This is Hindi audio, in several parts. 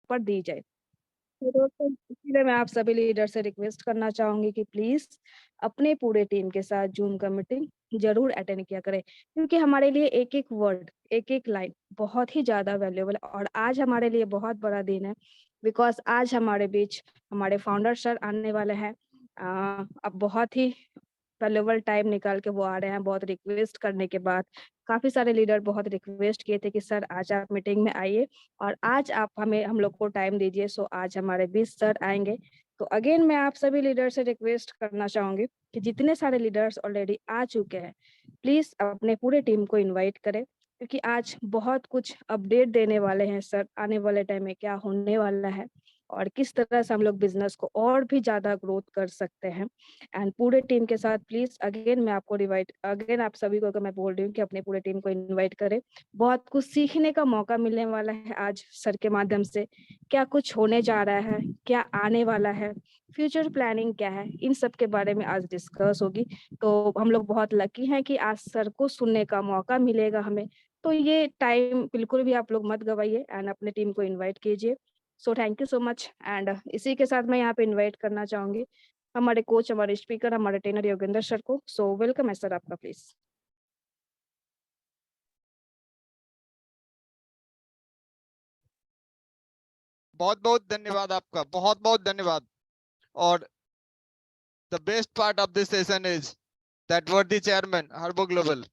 पर दी जाए। तो दोस्तों, इसीलिए मैं आप सभी लीडर से रिक्वेस्ट करना चाहूंगी कि प्लीज अपने पूरे टीम के साथ जूम का मीटिंग जरूर अटेंड किया करें, क्योंकि हमारे लिए एक एक वर्ड, एक एक लाइन बहुत ही ज्यादा वैल्यूएबल है। और आज हमारे लिए बहुत बड़ा दिन है, बिकॉज आज हमारे बीच हमारे फाउंडर सर आने वाले हैं। अब बहुत ही वैल्यूएबल टाइम निकाल के वो आ रहे हैं, बहुत रिक्वेस्ट करने के बाद। काफी सारे लीडर बहुत रिक्वेस्ट किए थे कि सर आज आप मीटिंग में आइए और आज आप हम लोग को टाइम दीजिए। सो आज हमारे 20 सर आएंगे। तो अगेन मैं आप सभी लीडर से रिक्वेस्ट करना चाहूंगी कि जितने सारे लीडर्स ऑलरेडी आ चुके हैं, प्लीज अपने पूरे टीम को इनवाइट करें, क्योंकि आज बहुत कुछ अपडेट देने वाले हैं सर, आने वाले टाइम में क्या होने वाला है और किस तरह से हम लोग बिजनेस को और भी ज्यादा ग्रोथ कर सकते हैं। एंड पूरे टीम के साथ प्लीज अगेन मैं आपको रिवाइट अगेन आप सभी को अगर मैं बोल रही हूँ कि अपने पूरे टीम को इनवाइट करें। बहुत कुछ सीखने का मौका मिलने वाला है आज सर के माध्यम से। क्या कुछ होने जा रहा है, क्या आने वाला है, फ्यूचर प्लानिंग क्या है, इन सब के बारे में आज डिस्कस होगी। तो हम लोग बहुत लकी हैं कि आज सर को सुनने का मौका मिलेगा हमें। तो ये टाइम बिल्कुल भी आप लोग मत गवाइए एंड अपने टीम को इन्वाइट कीजिए। So thank you so much. And इसी के साथ मैं यहाँ पे इन्वाइट करना चाहूंगी हमारे कोच, हमारे स्पीकर, हमारे ट्रेनर योगेंद्र सर को। सो वेलकम है सर आपका, प्लीज। बहुत बहुत धन्यवाद आपका, बहुत बहुत धन्यवाद। और the best part of this session is that worthy chairman Herbo Global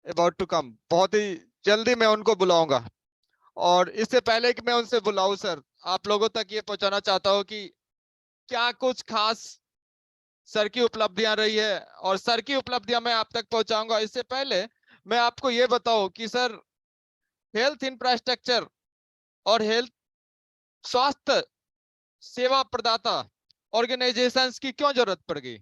about to come. बहुत ही जल्दी मैं उनको बुलाऊंगा। और इससे पहले कि मैं उनसे बुलाऊं सर, आप लोगों तक ये पहुंचाना चाहता हूं कि क्या कुछ खास सर की उपलब्धियां रही है, और सर की उपलब्धियां मैं आप तक पहुंचाऊंगा। इससे पहले मैं आपको ये बताऊं कि सर, हेल्थ इंफ्रास्ट्रक्चर और हेल्थ स्वास्थ्य सेवा प्रदाता ऑर्गेनाइजेशंस की क्यों जरूरत पड़ गई।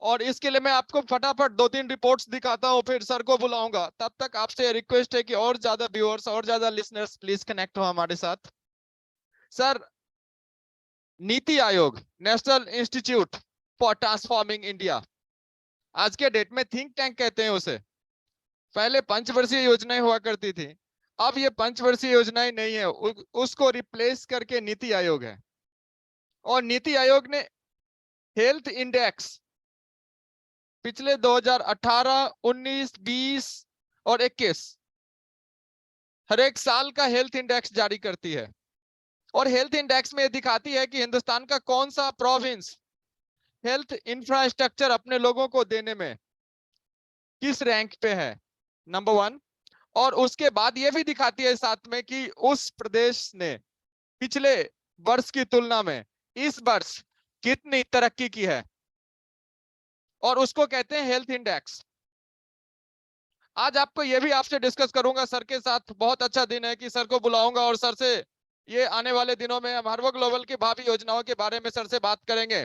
और इसके लिए मैं आपको फटाफट 2-3 रिपोर्ट्स दिखाता हूं, फिर सर को बुलाऊंगा। तब तक आपसे रिक्वेस्ट है कि और ज्यादा व्यूअर्स और ज्यादा लिसनर्स प्लीज कनेक्ट हो हमारे साथ। Sir, NITI Aayog, national institute for transforming India, आज के डेट में थिंक टैंक कहते हैं उसे। पहले पंचवर्षीय योजनाएं हुआ करती थी, अब ये पंचवर्षीय योजनाएं नहीं है, उसको रिप्लेस करके नीति आयोग है। और नीति आयोग ने हेल्थ इंडेक्स पिछले 2018, 19, 20 और 21 हर एक साल का हेल्थ इंडेक्स जारी करती है। और हेल्थ इंडेक्स में दिखाती है कि हिंदुस्तान का कौन सा प्रोविंस हेल्थ इंफ्रास्ट्रक्चर अपने लोगों को देने में किस रैंक पे है, नंबर 1। और उसके बाद ये भी दिखाती है साथ में कि उस प्रदेश ने पिछले वर्ष की तुलना में इस वर्ष कितनी तरक्की की है, और उसको कहते हैं हेल्थ इंडेक्स। आज आपको ये भी आपसे डिस्कस करूंगा सर के साथ। बहुत अच्छा दिन है कि सर को बुलाऊंगा और सर से ये आने वाले दिनों में हम हर्बो ग्लोबल की भावी योजनाओं के बारे में सर से बात करेंगे।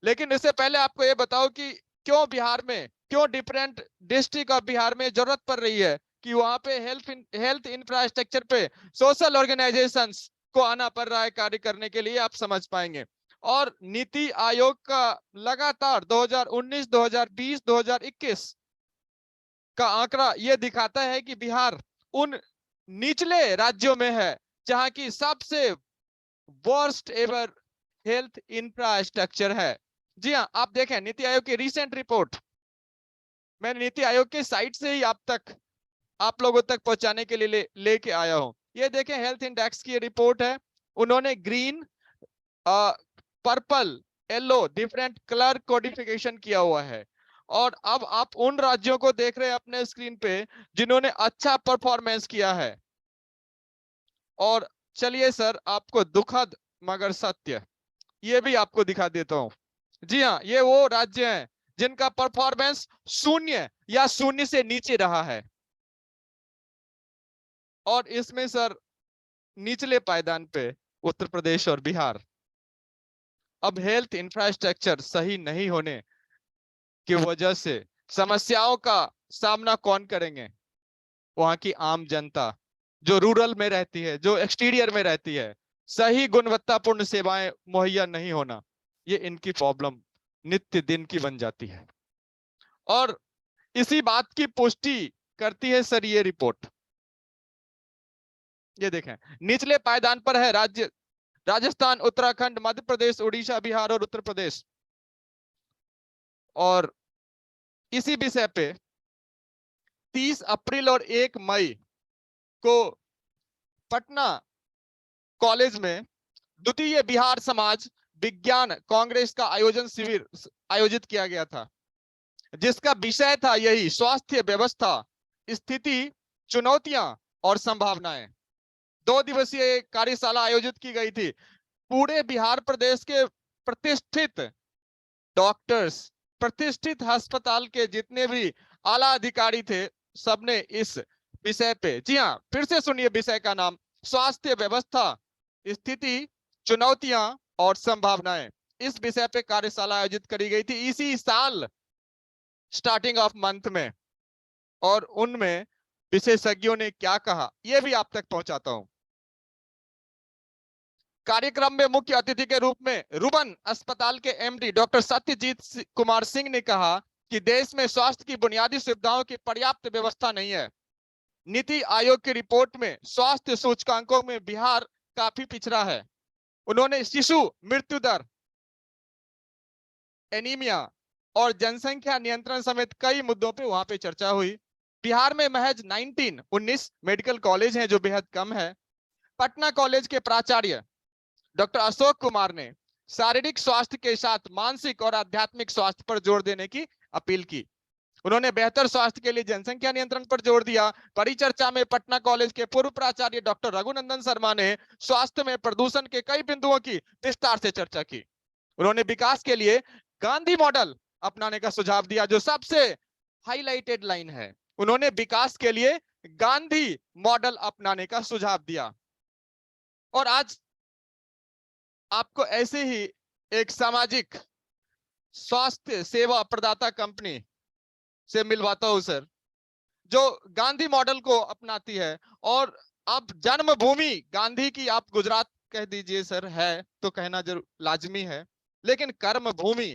लेकिन इससे पहले आपको ये बताओ कि क्यों बिहार में, क्यों डिफरेंट डिस्ट्रिक्ट ऑफ बिहार में जरूरत पड़ रही है कि वहां पे हेल्थ इंफ्रास्ट्रक्चर पे सोशल ऑर्गेनाइजेशंस को आना पड़ रहा है कार्य करने के लिए, आप समझ पाएंगे। और नीति आयोग का लगातार 2019, 2020, 2021 का आंकड़ा ये दिखाता है कि बिहार उन निचले राज्यों में है जहां की सबसे वर्स्ट एवर हेल्थ इंफ्रास्ट्रक्चर है। जी हाँ, आप देखें नीति आयोग की रिसेंट रिपोर्ट, मैं नीति आयोग के साइट से ही आप लोगों तक पहुंचाने के लिए लेके आया हूं। ये देखें, हेल्थ इंडेक्स की रिपोर्ट है। उन्होंने green, purple, yellow different colour codification किया हुआ है। और अब आप उन राज्यों को देख रहे हैं अपने स्क्रीन पे जिन्होंने अच्छा परफॉर्मेंस किया है। और चलिए सर, आपको दुखद मगर सत्य ये भी आपको दिखा देता हूं। जी हाँ, ये वो राज्य हैं जिनका परफॉर्मेंस 0 या 0 से नीचे रहा है। और इसमें सर निचले पायदान पे उत्तर प्रदेश और बिहार। अब हेल्थ इंफ्रास्ट्रक्चर सही नहीं होने की वजह से समस्याओं का सामना कौन करेंगे? वहां की आम जनता जो रूरल में रहती है, जो एक्सटीरियर में रहती है। सही गुणवत्तापूर्ण सेवाएं मुहैया नहीं होना, ये इनकी प्रॉब्लम नित्य दिन की बन जाती है। और इसी बात की पुष्टि करती है सर ये रिपोर्ट। ये देखें, निचले पायदान पर है राज्य राजस्थान, उत्तराखंड, मध्य प्रदेश, उड़ीसा, बिहार और उत्तर प्रदेश। और इसी विषय पे 30 अप्रैल और 1 मई को पटना कॉलेज में द्वितीय बिहार समाज विज्ञान कांग्रेस का शिविर आयोजित किया गया था, जिसका विषय था यही स्वास्थ्य व्यवस्था, स्थिति, चुनौतियां और संभावनाएं। 2 दिवसीय कार्यशाला आयोजित की गई थी। पूरे बिहार प्रदेश के प्रतिष्ठित डॉक्टर्स, प्रतिष्ठित अस्पताल के जितने भी आला अधिकारी थे, सबने इस विषय पे, जी हाँ, फिर से सुनिए विषय का नाम, स्वास्थ्य व्यवस्था, स्थिति, चुनौतियां और संभावनाएं, इस विषय पे कार्यशाला आयोजित करी गई थी इसी साल स्टार्टिंग ऑफ मंथ में। और उनमें विशेषज्ञों ने क्या कहा, यह भी आप तक पहुंचाता हूं। कार्यक्रम में मुख्य अतिथि के रूप में रुबन अस्पताल के एमडी डॉक्टर सत्यजीत कुमार सिंह ने कहा कि देश में स्वास्थ्य की बुनियादी सुविधाओं की पर्याप्त व्यवस्था नहीं है। नीति आयोग की रिपोर्ट में स्वास्थ्य सूचकांकों में बिहार काफी पिछड़ा है। उन्होंने शिशु मृत्यु दर, एनीमिया और जनसंख्या नियंत्रण समेत कई मुद्दों पे वहां पे चर्चा हुई। बिहार में महज 19 मेडिकल कॉलेज हैं, जो बेहद कम है। पटना कॉलेज के प्राचार्य डॉक्टर अशोक कुमार ने शारीरिक स्वास्थ्य के साथ मानसिक और आध्यात्मिक स्वास्थ्य पर जोर देने की अपील की। उन्होंने बेहतर स्वास्थ्य के लिए जनसंख्या नियंत्रण पर जोर दिया। परिचर्चा में पटना कॉलेज के पूर्व प्राचार्य डॉक्टर रघुनंदन शर्मा ने स्वास्थ्य में प्रदूषण के कई बिंदुओं की विस्तार से चर्चा की। उन्होंने विकास के लिए गांधी मॉडल अपनाने का सुझाव दिया, जो सबसे हाईलाइटेड लाइन है। उन्होंने विकास के लिए गांधी मॉडल अपनाने का सुझाव दिया। और आज आपको ऐसे ही एक सामाजिक स्वास्थ्य सेवा प्रदाता कंपनी से मिलवाता हूं सर, जो गांधी मॉडल को अपनाती है। और अब जन्मभूमि गांधी की आप गुजरात कह दीजिए सर, है तो कहना जरूर लाजमी है, लेकिन कर्म भूमि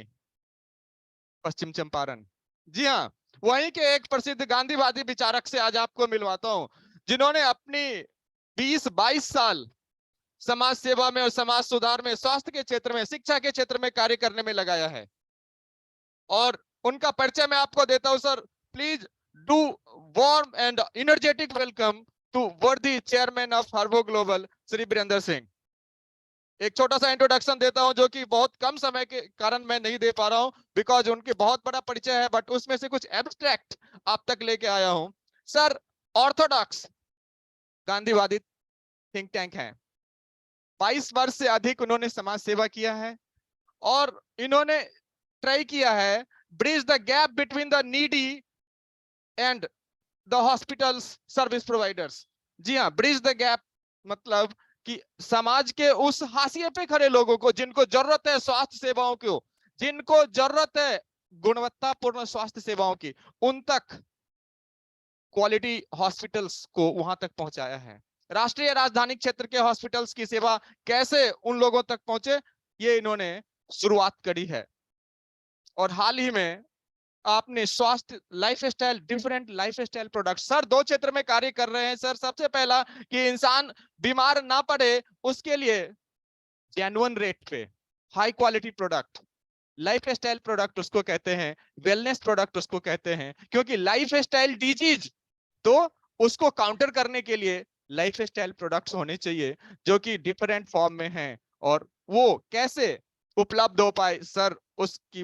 पश्चिम चंपारण। जी हाँ, वहीं के एक प्रसिद्ध गांधीवादी विचारक से आज आपको मिलवाता हूं, जिन्होंने अपनी 20-22 साल समाज सेवा में और समाज सुधार में, स्वास्थ्य के क्षेत्र में, शिक्षा के क्षेत्र में कार्य करने में लगाया है। और उनका परिचय मैं आपको देता हूं sir. Please do warm and energetic welcome to worthy chairman of Herbo Global Shri Virendra Singh. एक छोटा सा इंट्रोडक्शन देता हूं, जो कि बहुत कम समय के कारण मैं नहीं दे पा रहा हूं, बिकॉज उनके बहुत बड़ा परिचय है, बट उसमें से कुछ एब्स्ट्रैक्ट आप तक लेके आया हूं। सर ऑर्थोडॉक्स गांधीवादी थिंक टैंक है। 22 वर्ष से अधिक उन्होंने समाज सेवा किया है, और इन्होंने ट्राई किया है bridge the gap between the needy and the hospitals service providers. जी हाँ, ब्रिज द गैप मतलब कि समाज के उस हाशिए पे खड़े लोगों को, जिनको जरूरत है स्वास्थ्य सेवाओं की, जिनको जरूरत है गुणवत्तापूर्ण स्वास्थ्य सेवाओं की, उन तक क्वालिटी हॉस्पिटल्स को वहां तक पहुंचाया है। राष्ट्रीय राजधानी क्षेत्र के हॉस्पिटल्स की सेवा कैसे उन लोगों तक पहुंचे, ये इन्होंने शुरुआत करी है। और हाल ही में आपने स्वास्थ्य lifestyle, different lifestyle product sir 2 क्षेत्र में कार्य कर रहे हैं सर। सबसे पहला कि इंसान बीमार ना पड़े, उसके लिए जेन्युइन रेट पे high quality product, lifestyle product उसको कहते हैं, वेलनेस प्रोडक्ट उसको कहते हैं, क्योंकि लाइफस्टाइल डिजीज तो उसको काउंटर करने के लिए लाइफस्टाइल प्रोडक्ट्स होने चाहिए, जो कि डिफरेंट फॉर्म में हैं। और वो कैसे उपलब्ध हो पाए सर, उसकी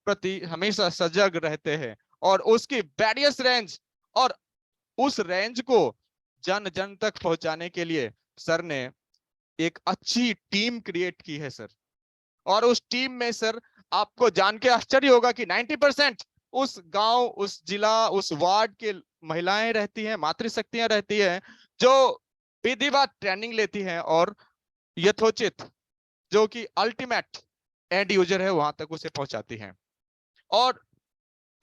प्रति हमेशा सजग रहते हैं, और उसकी वेरियस रेंज, और उस रेंज को जन जन तक पहुंचाने के लिए सर ने एक अच्छी टीम क्रिएट की है सर। और उस टीम में सर आपको जान के आश्चर्य होगा कि 90% उस गांव, उस जिला, उस वार्ड के महिलाएं रहती हैं, मातृशक्तियां रहती हैं, जो विधिवत ट्रेनिंग लेती हैं और यथोचित, जो कि अल्टीमेट एंड यूजर है, वहां तक उसे पहुंचाती हैं। और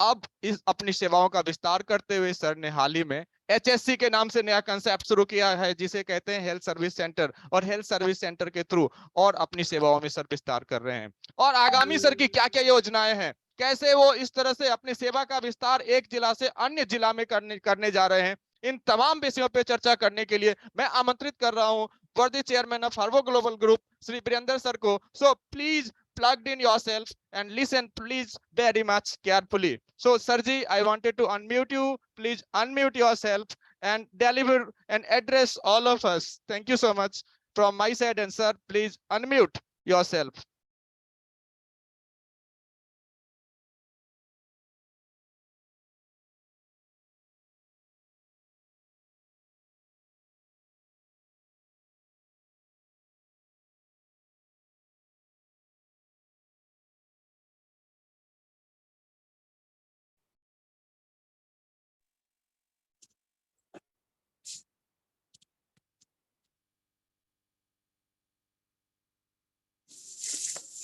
अब इस अपनी सेवाओं का विस्तार करते हुए सर ने हाल ही में HSC के नाम से नया कंसेप्ट शुरू किया है, जिसे कहते हैं हेल्थ सर्विस सेंटर, और हेल्थ सर्विस सेंटर के थ्रू और अपनी सेवाओं में सर विस्तार कर रहे हैं। और आगामी सर की क्या क्या योजनाएं हैं, कैसे वो इस तरह से अपनी सेवा का विस्तार एक जिला से अन्य जिला में करने जा रहे हैं, इन तमाम विषयों पे चर्चा करने के लिए मैं आमंत्रित कर रहा हूं worthy chairman of Herbo Global group Shri Virendra sir को. So please plugged in yourself and listen please very much carefully. So Sarji, I wanted to unmute you. Please unmute yourself and deliver and address all of us. Thank you so much from my side. And sir, please unmute yourself.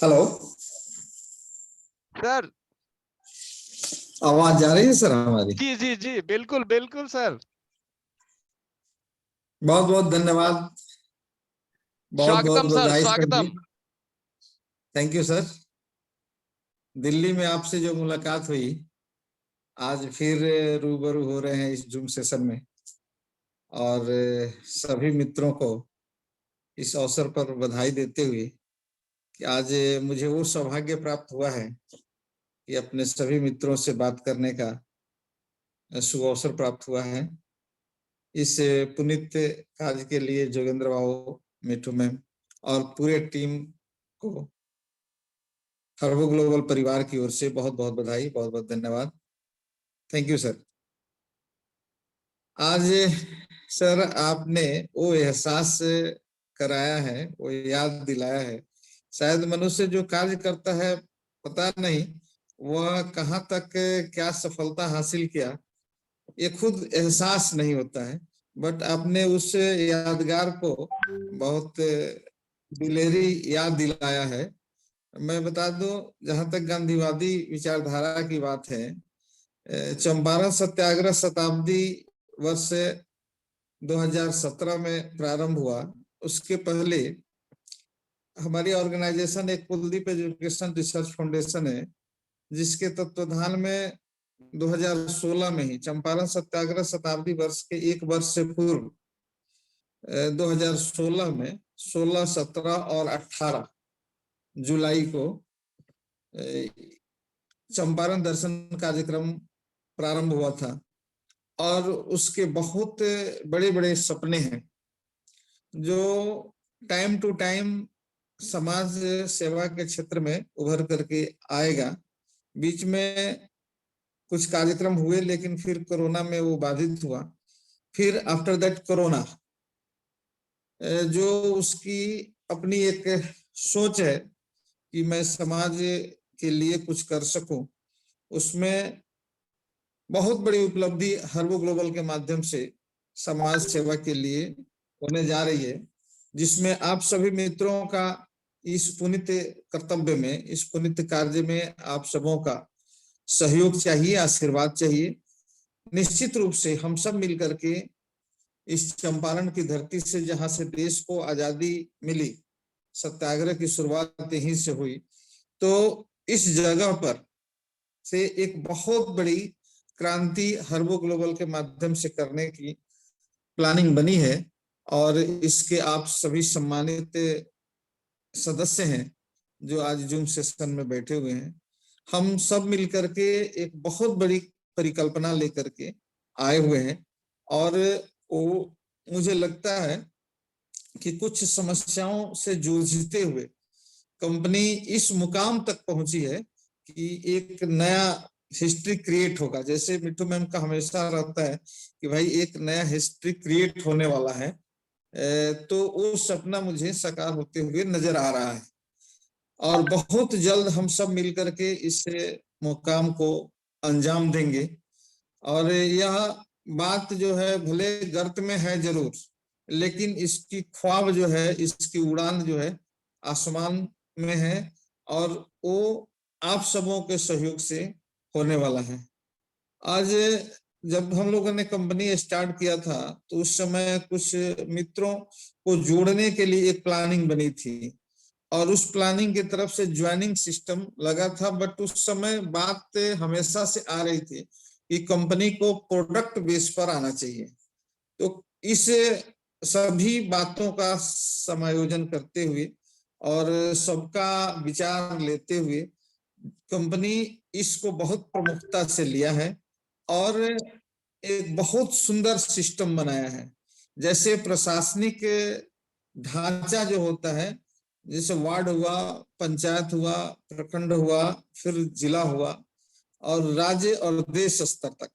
Hello, sir. आवाज जा रही है सर हमारी? जी जी जी, बिल्कुल बिल्कुल सर. बहुत बहुत धन्यवाद, बहुत बहुत स्वागतम सर, बधाई सर जी। स्वागतम. Thank you sir. दिल्ली में आपसे जो मुलाकात हुई, आज फिर रूबरू हो रहे हैं इस जूम सेशन में, और सभी मित्रों को इस अवसर पर बधाई देते हुए कि आज मुझे वो सौभाग्य प्राप्त हुआ है कि अपने सभी मित्रों से बात करने का शुभ अवसर प्राप्त हुआ है। इस पुनीत कार्य के लिए जोगेंद्र बाबू, मिठू मैम और पूरे टीम को हर्बो ग्लोबल परिवार की ओर से बहुत बहुत बधाई, बहुत बहुत धन्यवाद। Thank you sir. आज सर आपने वो एहसास कराया है, वो याद दिलाया है, शायद मनुष्य जो कार्य करता है पता नहीं वह कहाँ तक क्या सफलता हासिल किया, ये खुद एहसास नहीं होता है, बट आपने उस यादगार को बहुत दिलेरी याद दिलाया है। मैं बता दूं, जहां तक गांधीवादी विचारधारा की बात है, चंपारण सत्याग्रह शताब्दी वर्ष 2017 में प्रारंभ हुआ। उसके पहले हमारी ऑर्गेनाइजेशन एक कुलदीप एजुकेशन रिसर्च फाउंडेशन है, जिसके तत्वाधान में 2016 में ही चंपारण सत्याग्रह शताब्दी वर्ष के एक वर्ष से पूर्व 2016 में 16, 17 और 18 जुलाई को चंपारण दर्शन कार्यक्रम प्रारंभ हुआ था, और उसके बहुत बड़े बड़े सपने हैं जो टाइम टू टाइम समाज सेवा के क्षेत्र में उभर करके आएगा। बीच में कुछ कार्यक्रम हुए, लेकिन फिर कोरोना में वो बाधित हुआ। फिर आफ्टर दैट कोरोना, जो उसकी अपनी एक सोच है कि मैं समाज के लिए कुछ कर सकूं, उसमें बहुत बड़ी उपलब्धि हर्बो ग्लोबल के माध्यम से समाज सेवा के लिए होने जा रही है, जिसमें आप सभी मित्रों का इस पुनीत कर्तव्य में, इस पुनीत कार्य में आप सबों का सहयोग चाहिए, आशीर्वाद चाहिए। निश्चित रूप से हम सब मिलकर के इस चंपारण की धरती से, जहां से देश को आजादी मिली, सत्याग्रह की शुरुआत यहीं से हुई, तो इस जगह पर से एक बहुत बड़ी क्रांति हर्बो ग्लोबल के माध्यम से करने की प्लानिंग बनी है, और इसके आप सभी सम्मानित सदस्य हैं जो आज जूम सेशन में बैठे हुए हैं। हम सब मिलकर के एक बहुत बड़ी परिकल्पना लेकर के आए हुए हैं, और वो मुझे लगता है कि कुछ समस्याओं से जूझते हुए कंपनी इस मुकाम तक पहुंची है कि एक नया हिस्ट्री क्रिएट होगा। जैसे मिठू मैम का हमेशा रहता है कि भाई एक नया हिस्ट्री क्रिएट होने वाला है, तो वो सपना मुझे साकार होते हुए नजर आ रहा है, और बहुत जल्द हम सब मिलकर के इस मुकाम को अंजाम देंगे। और यह बात जो है भले गर्त में है जरूर, लेकिन इसकी ख्वाब जो है, इसकी उड़ान जो है आसमान में है, और वो आप सबों के सहयोग से होने वाला है। आज जब हम लोगों ने कंपनी स्टार्ट किया था, तो उस समय कुछ मित्रों को जोड़ने के लिए एक प्लानिंग बनी थी, और उस प्लानिंग की तरफ से ज्वाइनिंग सिस्टम लगा था। बट उस समय बात हमेशा से आ रही थी कि कंपनी को प्रोडक्ट बेस पर आना चाहिए, तो इस सभी बातों का समायोजन करते हुए और सबका विचार लेते हुए कंपनी इसको बहुत प्रमुखता से लिया है और एक बहुत सुंदर सिस्टम बनाया है। जैसे प्रशासनिक ढांचा जो होता है, जैसे वार्ड हुआ, पंचायत हुआ, प्रखंड हुआ, फिर जिला हुआ और राज्य और देश स्तर तक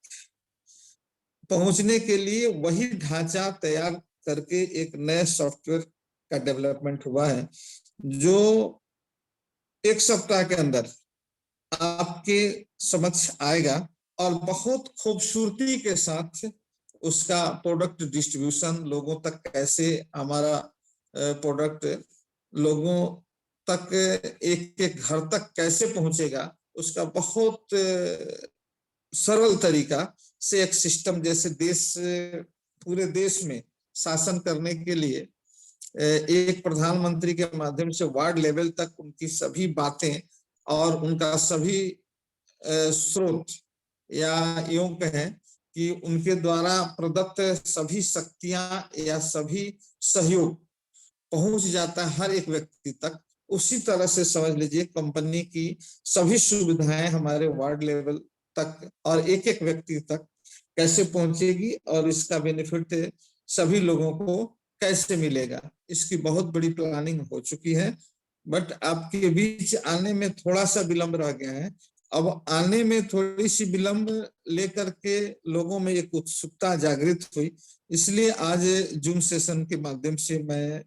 पहुंचने के लिए वही ढांचा तैयार करके एक नए सॉफ्टवेयर का डेवलपमेंट हुआ है, जो 1 सप्ताह के अंदर आपके समक्ष आएगा और बहुत खूबसूरती के साथ उसका प्रोडक्ट डिस्ट्रीब्यूशन, लोगों तक कैसे हमारा प्रोडक्ट लोगों तक एक एक घर तक कैसे पहुंचेगा, उसका बहुत सरल तरीका से एक सिस्टम, जैसे देश पूरे देश में शासन करने के लिए एक प्रधानमंत्री के माध्यम से वार्ड लेवल तक उनकी सभी बातें और उनका सभी स्रोत या यूं कहें कि उनके द्वारा प्रदत्त सभी शक्तियां या सभी सहयोग पहुंच जाता है हर एक व्यक्ति तक। उसी तरह से समझ लीजिए कंपनी की सभी सुविधाएं हमारे वार्ड लेवल तक और एक एक व्यक्ति तक कैसे पहुंचेगी और इसका बेनिफिट सभी लोगों को कैसे मिलेगा, इसकी बहुत बड़ी प्लानिंग हो चुकी है। बट आपके बीच आने में थोड़ा सा विलंब रह गया है। अब आने में थोड़ी सी विलंब लेकर के लोगों में एक उत्सुकता जागृत हुई, इसलिए आज जूम सेशन के माध्यम से मैं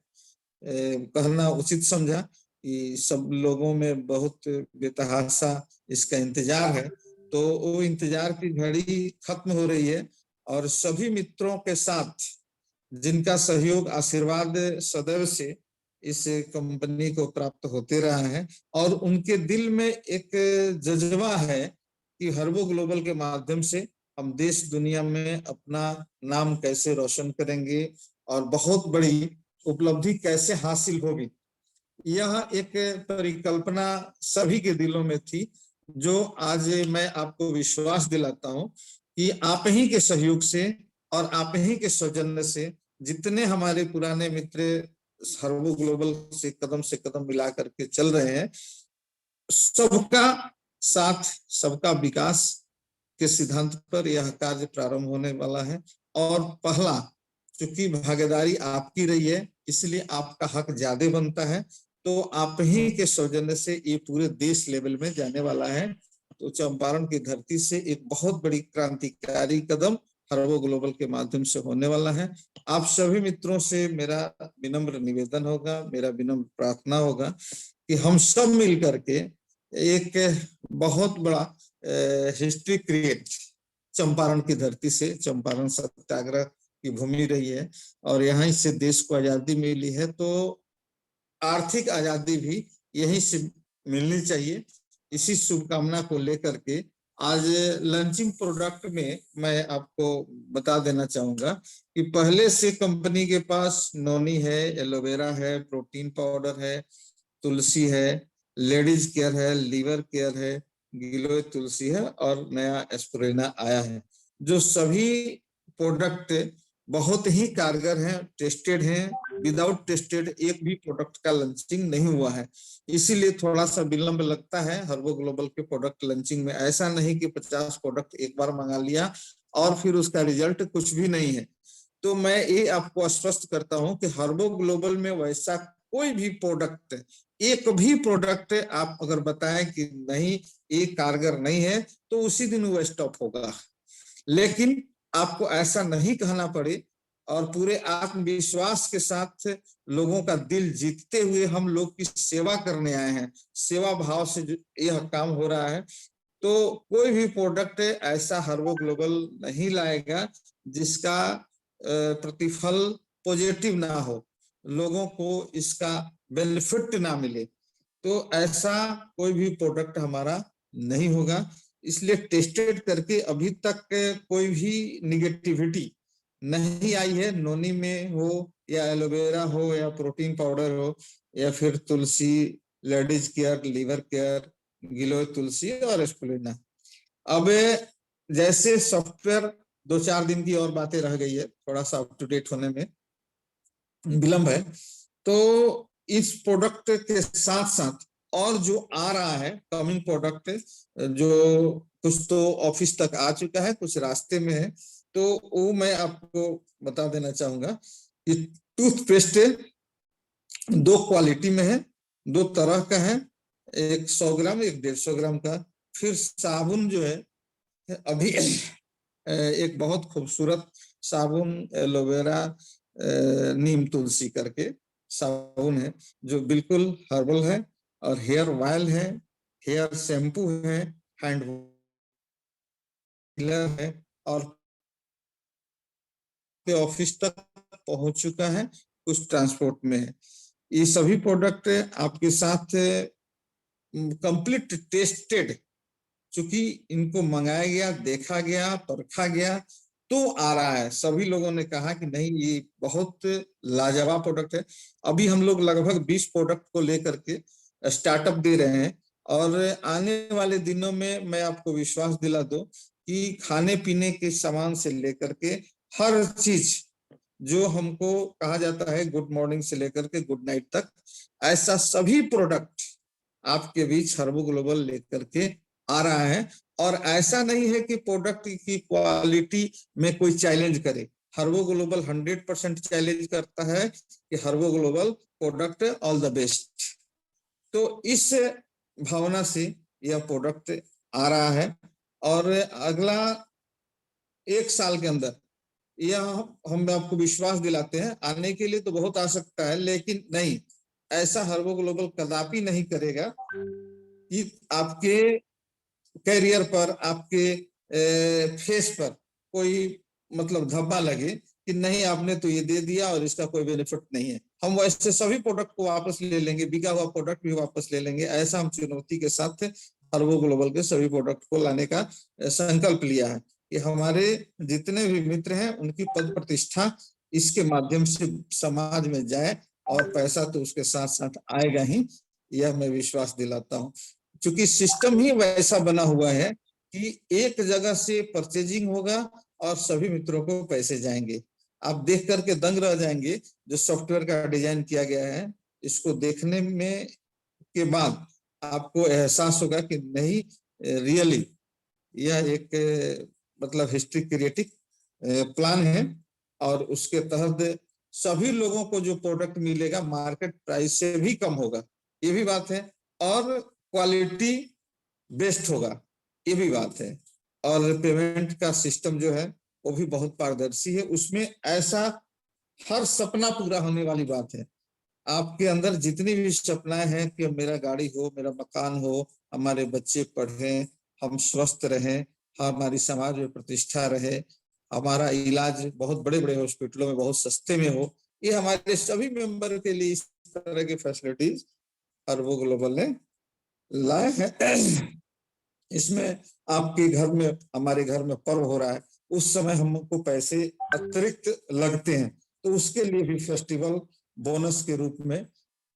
कहना उचित समझा कि सब लोगों में बहुत बेतहासा इसका इंतजार है। तो वो इंतजार की घड़ी खत्म हो रही है और सभी मित्रों के साथ जिनका सहयोग आशीर्वाद सदैव से इस कंपनी को प्राप्त होते रहा है और उनके दिल में एक जज्बा है कि हर्बो ग्लोबल के माध्यम से हम देश दुनिया में अपना नाम कैसे रोशन करेंगे और बहुत बड़ी उपलब्धि कैसे हासिल होगी। यह एक परिकल्पना सभी के दिलों में थी, जो आज मैं आपको विश्वास दिलाता हूं कि आप ही के सहयोग से और आप ही के सौजन्य से जितने हमारे पुराने मित्र हर्बो ग्लोबल से कदम मिला करके चल रहे हैं, सबका साथ सबका विकास के सिद्धांत पर यह कार्य प्रारंभ होने वाला है। और पहला, चूंकि भागीदारी आपकी रही है इसलिए आपका हक ज्यादा बनता है, तो आप ही के सौजन्य से ये पूरे देश लेवल में जाने वाला है। तो चंपारण की धरती से एक बहुत बड़ी क्रांतिकारी कदम हर्बो ग्लोबल के माध्यम से होने वाला है। आप सभी मित्रों से मेरा विनम्र निवेदन होगा, मेरा विनम्र प्रार्थना होगा कि हम सब मिल करके एक बहुत बड़ा हिस्ट्री क्रिएट, चंपारण की धरती से, चंपारण सत्याग्रह की भूमि रही है और यहीं से देश को आजादी मिली है, तो आर्थिक आजादी भी यहीं से मिलनी चाहिए। इसी शुभकामना को लेकर के आज लॉन्चिंग प्रोडक्ट में मैं आपको बता देना चाहूंगा कि पहले से कंपनी के पास नोनी है, एलोवेरा है, प्रोटीन पाउडर है, तुलसी है, लेडीज केयर है, लीवर केयर है, गिलोय तुलसी है और नया एस्पिरिना आया है, जो सभी प्रोडक्ट बहुत ही कारगर हैं, टेस्टेड हैं। विदाउट टेस्टेड एक भी प्रोडक्ट का लॉन्चिंग नहीं हुआ है, इसीलिए थोड़ा सा विलंब लगता है हर्बो ग्लोबल के प्रोडक्ट लॉन्चिंग में। ऐसा नहीं कि 50 प्रोडक्ट एक बार मंगा लिया और फिर उसका रिजल्ट कुछ भी नहीं है। तो मैं ये आपको आश्वस्त करता हूं कि हर्बो ग्लोबल में वैसा कोई भी प्रोडक्ट, एक भी प्रोडक्ट आप अगर बताएं कि नहीं ये कारगर नहीं है, तो उसी दिन वो स्टॉप होगा। लेकिन आपको ऐसा नहीं कहना पड़े और पूरे आत्मविश्वास के साथ लोगों का दिल जीतते हुए हम लोग की सेवा करने आए हैं, सेवा भाव से यह काम हो रहा है। तो कोई भी प्रोडक्ट ऐसा हर्बो ग्लोबल नहीं लाएगा जिसका प्रतिफल पॉजिटिव ना हो, लोगों को इसका बेनिफिट ना मिले, तो ऐसा कोई भी प्रोडक्ट हमारा नहीं होगा। इसलिए टेस्टेड करके अभी तक कोई भी निगेटिविटी नहीं आई है, नोनी में हो या एलोवेरा हो या प्रोटीन पाउडर हो या फिर तुलसी, लेडीज केयर, लीवर केयर, गिलोय तुलसी और एस्पिरिना। अब जैसे सॉफ्टवेयर 2-4 दिन की और बातें रह गई है, थोड़ा सा अप टू डेट होने में विलंब है। तो इस प्रोडक्ट के साथ साथ और जो आ रहा है कमिंग प्रोडक्ट, जो कुछ तो ऑफिस तक आ चुका है, कुछ रास्ते में है, तो वो मैं आपको बता देना चाहूंगा कि टूथपेस्ट 2 क्वालिटी में है, 2 तरह का है, एक 100 ग्राम, एक 150 ग्राम का। फिर साबुन जो है अभी एक बहुत खूबसूरत साबुन एलोवेरा नीम तुलसी करके साबुन है, जो बिल्कुल हर्बल है, और हेयर ऑयल है, हेयर शैम्पू है, हैंड है, और ऑफिस तक पहुंच चुका है, कुछ ट्रांसपोर्ट में है। ये सभी प्रोडक्ट आपके साथ कंप्लीट टेस्टेड, चूंकि इनको मंगाया गया, देखा गया, परखा गया, तो आ रहा है। सभी लोगों ने कहा कि नहीं, ये बहुत लाजवाब प्रोडक्ट है। अभी हम लोग लगभग 20 प्रोडक्ट को लेकर के स्टार्टअप दे रहे हैं, और आने वाले दिनों में मैं आपको विश्वास दिला दूं कि खाने पीने के सामान से लेकर के हर चीज, जो हमको कहा जाता है गुड मॉर्निंग से लेकर के गुड नाइट तक, ऐसा सभी प्रोडक्ट आपके बीच हर्बो ग्लोबल लेकर के आ रहा है। और ऐसा नहीं है कि प्रोडक्ट की क्वालिटी में कोई चैलेंज करे। हर्बो ग्लोबल 100% चैलेंज करता है कि Herbo Global product all the best. तो इस भावना से यह प्रोडक्ट आ रहा है, और अगला 1 साल के अंदर यह हम आपको विश्वास दिलाते हैं, आने के लिए तो बहुत आ सकता है, लेकिन नहीं, ऐसा हर्बो ग्लोबल कदापि नहीं करेगा कि आपके कैरियर पर, आपके फेस पर कोई मतलब धब्बा लगे कि नहीं आपने तो ये दे दिया और इसका कोई बेनिफिट नहीं है। हम वैसे सभी प्रोडक्ट को वापस ले लेंगे, बिका हुआ प्रोडक्ट भी वापस ले लेंगे। ऐसा हम चुनौती के साथ हर्बो ग्लोबल के सभी प्रोडक्ट को लाने का संकल्प लिया है कि हमारे जितने भी मित्र हैं उनकी पद प्रतिष्ठा इसके माध्यम से समाज में जाए, और पैसा तो उसके साथ साथ आएगा ही, यह मैं विश्वास दिलाता हूँ। क्योंकि सिस्टम ही वैसा बना हुआ है कि एक जगह से परचेजिंग होगा और सभी मित्रों को पैसे जाएंगे। आप देख करके दंग रह जाएंगे, जो सॉफ्टवेयर का डिजाइन किया गया है, इसको देखने में के बाद आपको एहसास होगा कि नहीं, रियली यह एक मतलब हिस्ट्री क्रिएटिव प्लान है, और उसके तहत सभी लोगों को जो प्रोडक्ट मिलेगा मार्केट प्राइस से भी कम होगा, ये भी बात है, और क्वालिटी बेस्ट होगा, ये भी बात है। और पेमेंट का सिस्टम जो है वो भी बहुत पारदर्शी है। उसमें ऐसा हर सपना पूरा होने वाली बात है। आपके अंदर जितनी भी सपनाएं हैं कि मेरा गाड़ी हो, मेरा मकान हो, हमारे बच्चे पढ़ें, हम स्वस्थ रहें, हमारी समाज में प्रतिष्ठा रहे, हमारा इलाज बहुत बड़े बड़े हॉस्पिटलों में बहुत सस्ते में हो, ये हमारे सभी मेंबर के लिए इस तरह की फैसिलिटीज हर्बो ग्लोबल ने लाए हैं। इसमें आपके घर में, हमारे घर में पर्व हो रहा है, उस समय हमको पैसे अतिरिक्त लगते हैं, तो उसके लिए भी फेस्टिवल बोनस के रूप में